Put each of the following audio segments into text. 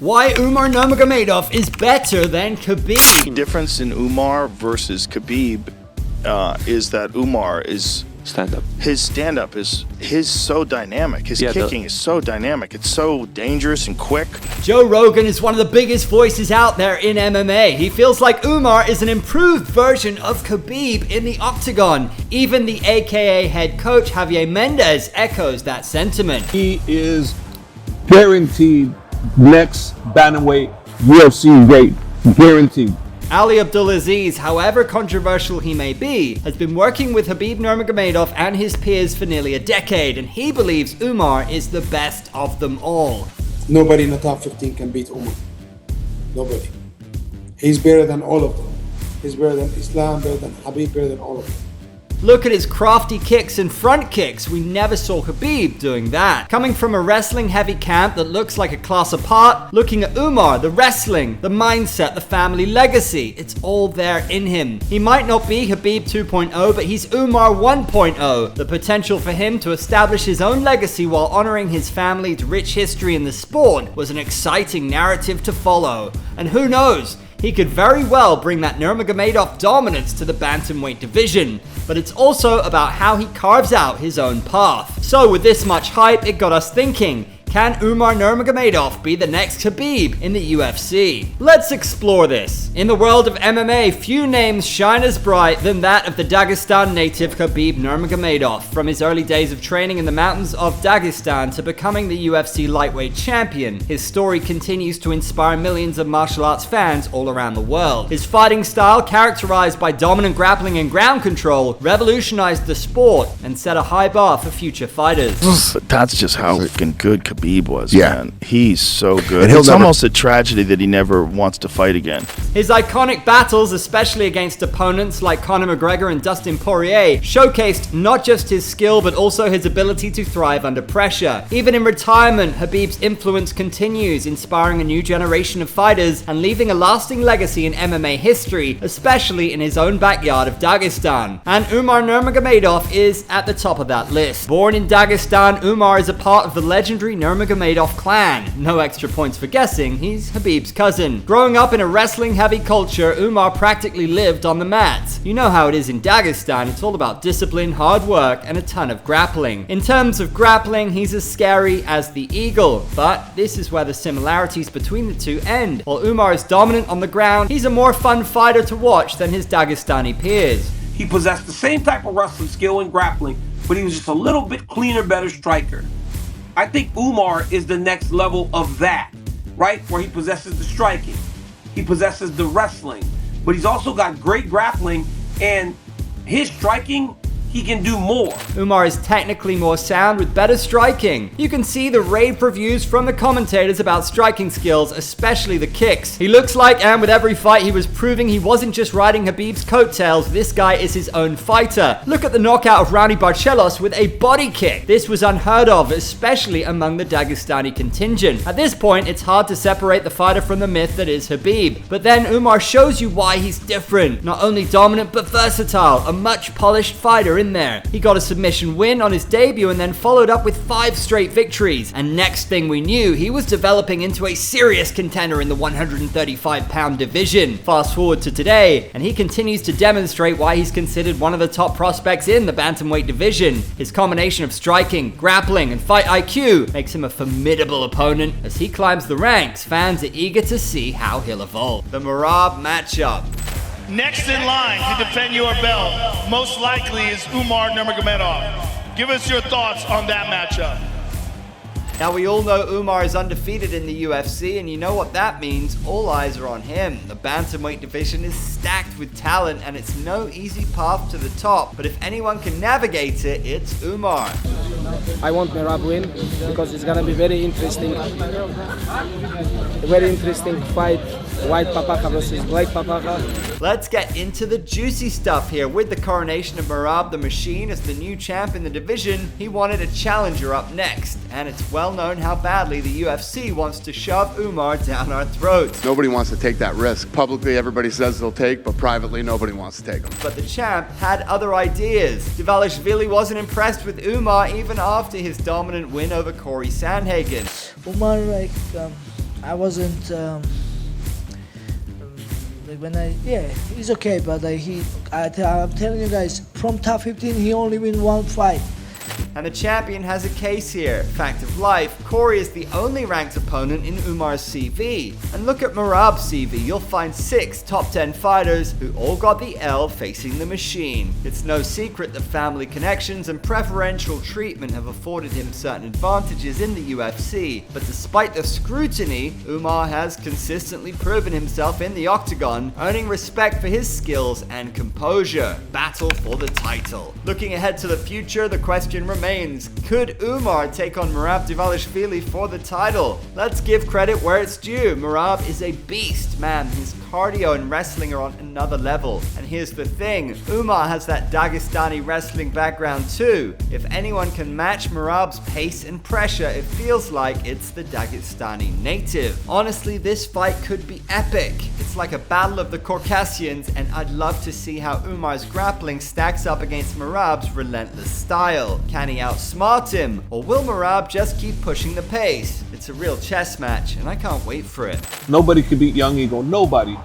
Why Umar Nurmagomedov is better than Khabib. The difference in Umar versus Khabib is that Umar is stand-up. His stand-up is so dynamic. His kicking is so dynamic. It's so dangerous and quick. Joe Rogan is one of the biggest voices out there in MMA. He feels like Umar is an improved version of Khabib in the octagon. Even the AKA head coach Javier Mendez echoes that sentiment. He is guaranteed next bantamweight UFC weight. Guaranteed. Ali Abdelaziz, however controversial he may be, has been working with Khabib Nurmagomedov and his peers for nearly a decade, and he believes Umar is the best of them all. Nobody in the top 15 can beat Umar. Nobody. He's better than all of them. He's better than Islam, better than Khabib, better than all of them. Look at his crafty kicks and front kicks. We never saw Khabib doing that. Coming from a wrestling heavy camp that looks like a class apart, looking at Umar, the wrestling, the mindset, the family legacy, it's all there in him. He might not be Khabib 2.0, but he's Umar 1.0. The potential for him to establish his own legacy while honoring his family's rich history in the sport was an exciting narrative to follow. And who knows? He could very well bring that Nurmagomedov dominance to the bantamweight division, but it's also about how he carves out his own path. So with this much hype, it got us thinking, can Umar Nurmagomedov be the next Khabib in the UFC? Let's explore this. In the world of MMA, few names shine as bright than that of the Dagestan native Khabib Nurmagomedov. From his early days of training in the mountains of Dagestan to becoming the UFC lightweight champion, his story continues to inspire millions of martial arts fans all around the world. His fighting style, characterized by dominant grappling and ground control, revolutionized the sport and set a high bar for future fighters. That's just how fucking good Khabib was, yeah. Man. He's so good. It's almost a tragedy that he never wants to fight again. His iconic battles, especially against opponents like Conor McGregor and Dustin Poirier, showcased not just his skill but also his ability to thrive under pressure. Even in retirement, Khabib's influence continues, inspiring a new generation of fighters and leaving a lasting legacy in MMA history, especially in his own backyard of Dagestan. And Umar Nurmagomedov is at the top of that list. Born in Dagestan, Umar is a part of the legendary Nurmagomedov clan. No extra points for guessing, he's Khabib's cousin. Growing up in a wrestling-heavy culture, Umar practically lived on the mat. You know how it is in Dagestan, it's all about discipline, hard work, and a ton of grappling. In terms of grappling, he's as scary as the eagle, but this is where the similarities between the two end. While Umar is dominant on the ground, he's a more fun fighter to watch than his Dagestani peers. He possessed the same type of wrestling skill and grappling, but he was just a little bit cleaner, better striker. I think Umar is the next level of that, right? Where he possesses the striking, he possesses the wrestling, but he's also got great grappling, and his striking, he can do more. Umar is technically more sound with better striking. You can see the rave reviews from the commentators about striking skills, especially the kicks. He looks like, and with every fight he was proving he wasn't just riding Khabib's coattails, this guy is his own fighter. Look at the knockout of Raoni Barcelos with a body kick. This was unheard of, especially among the Dagestani contingent. At this point, it's hard to separate the fighter from the myth that is Khabib. But then Umar shows you why he's different. Not only dominant, but versatile, a much polished fighter in there. He got a submission win on his debut and then followed up with 5 straight victories. And next thing we knew, he was developing into a serious contender in the 135-pound division. Fast forward to today, and he continues to demonstrate why he's considered one of the top prospects in the bantamweight division. His combination of striking, grappling, and fight IQ makes him a formidable opponent. As he climbs the ranks, fans are eager to see how he'll evolve. The Merab matchup. Next in line to defend your belt, most likely, is Umar Nurmagomedov. Give us your thoughts on that matchup. Now we all know Umar is undefeated in the UFC, and you know what that means. All eyes are on him. The bantamweight division is stacked with talent, and it's no easy path to the top. But if anyone can navigate it, it's Umar. I want Merab win because it's gonna be very interesting. A very interesting fight. White Papaka versus Black Papaka. Let's get into the juicy stuff here. With the coronation of Merab the Machine as the new champ in the division, he wanted a challenger up next. And it's well known how badly the UFC wants to shove Umar down our throats. Nobody wants to take that risk. Publicly, everybody says they'll take, but privately, nobody wants to take them. But the champ had other ideas. Dvalishvili wasn't impressed with Umar even after his dominant win over Corey Sandhagen. Umar, I wasn't. He's okay, but I'm telling you guys, from top 15, he only win one fight. And the champion has a case here. Fact of life, Corey is the only ranked opponent in Umar's CV. And look at Merab's CV, you'll find 6 top 10 fighters who all got the L facing the machine. It's no secret that family connections and preferential treatment have afforded him certain advantages in the UFC, but despite the scrutiny, Umar has consistently proven himself in the octagon, earning respect for his skills and composure. Battle for the title. Looking ahead to the future, the question remains, could Umar take on Merab Dvalishvili for the title? Let's give credit where it's due. Merab is a beast, man. His cardio and wrestling are on another level. And here's the thing, Umar has that Dagestani wrestling background too. If anyone can match Merab's pace and pressure, it feels like it's the Dagestani native. Honestly, this fight could be epic. It's like a battle of the Caucasians, and I'd love to see how Umar's grappling stacks up against Merab's relentless style. Can he outsmart him, or will Merab just keep pushing the pace? It's a real chess match, and I can't wait for it. Nobody could beat Young Eagle. Nobody.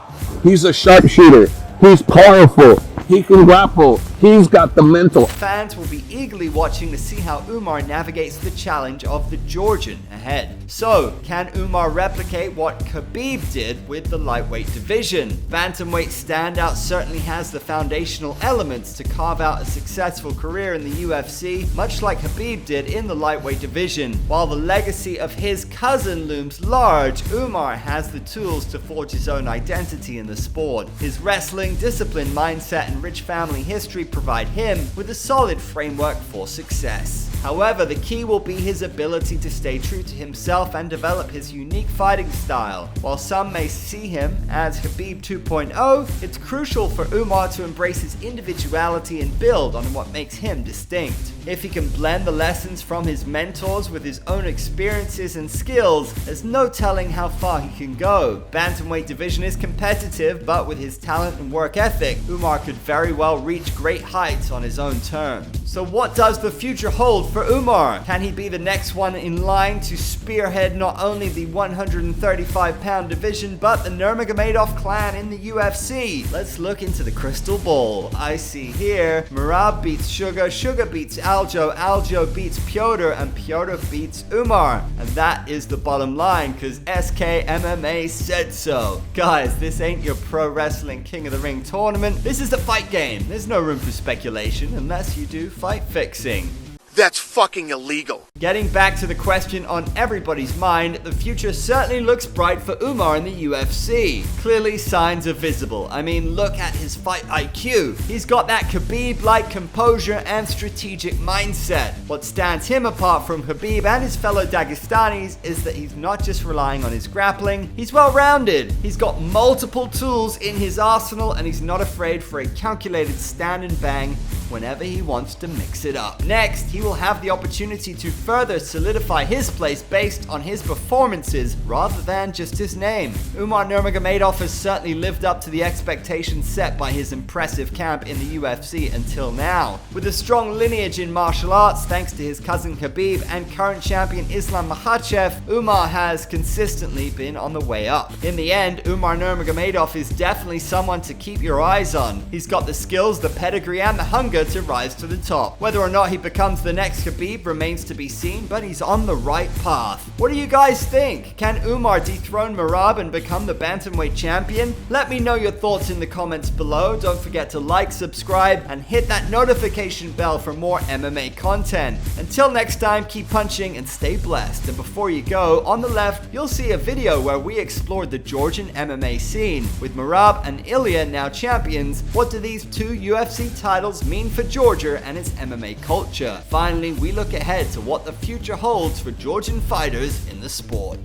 He's a sharpshooter. He's powerful. He can grapple. He's got the mental. Fans will be eagerly watching to see how Umar navigates the challenge of the Georgian ahead. So, can Umar replicate what Khabib did with the lightweight division? Bantamweight standout certainly has the foundational elements to carve out a successful career in the UFC, much like Khabib did in the lightweight division. While the legacy of his cousin looms large, Umar has the tools to forge his own identity in the sport. His wrestling, discipline, mindset, and rich family history provide him with a solid framework for success. However, the key will be his ability to stay true to himself and develop his unique fighting style. While some may see him as Khabib 2.0, it's crucial for Umar to embrace his individuality and build on what makes him distinct. If he can blend the lessons from his mentors with his own experiences and skills, there's no telling how far he can go. Bantamweight division is competitive, but with his talent and work ethic, Umar could very well reach great heights on his own terms. So what does the future hold for Umar? Can he be the next one in line to spearhead not only the 135-pound division, but the Nurmagomedov clan in the UFC? Let's look into the crystal ball. I see here, Merab beats Sugar, Sugar beats Aljo, Aljo beats Piotr, and Piotr beats Umar. And that is the bottom line, because SK MMA said so. Guys, this ain't your pro wrestling King of the Ring tournament. This is the fight game. There's no room for speculation unless you do fight fixing. That's fucking illegal. Getting back to the question on everybody's mind, the future certainly looks bright for Umar in the UFC. Clearly, signs are visible. I mean, look at his fight IQ. He's got that Khabib-like composure and strategic mindset. What stands him apart from Khabib and his fellow Dagestanis is that he's not just relying on his grappling, he's well-rounded. He's got multiple tools in his arsenal, and he's not afraid for a calculated stand and bang whenever he wants to mix it up. Next, he will have the opportunity to further solidify his place based on his performances rather than just his name. Umar Nurmagomedov has certainly lived up to the expectations set by his impressive camp in the UFC until now. With a strong lineage in martial arts thanks to his cousin Khabib and current champion Islam Makhachev, Umar has consistently been on the way up. In the end, Umar Nurmagomedov is definitely someone to keep your eyes on. He's got the skills, the pedigree, and the hunger to rise to the top. Whether or not he becomes the next Khabib remains to be seen, but he's on the right path. What do you guys think? Can Umar dethrone Merab and become the bantamweight champion? Let me know your thoughts in the comments below. Don't forget to like, subscribe, and hit that notification bell for more MMA content. Until next time, keep punching and stay blessed. And before you go, on the left, you'll see a video where we explored the Georgian MMA scene. With Merab and Ilya now champions, what do these two UFC titles mean for Georgia and its MMA culture? Finally, we look ahead to what the future holds for Georgian fighters in the sport.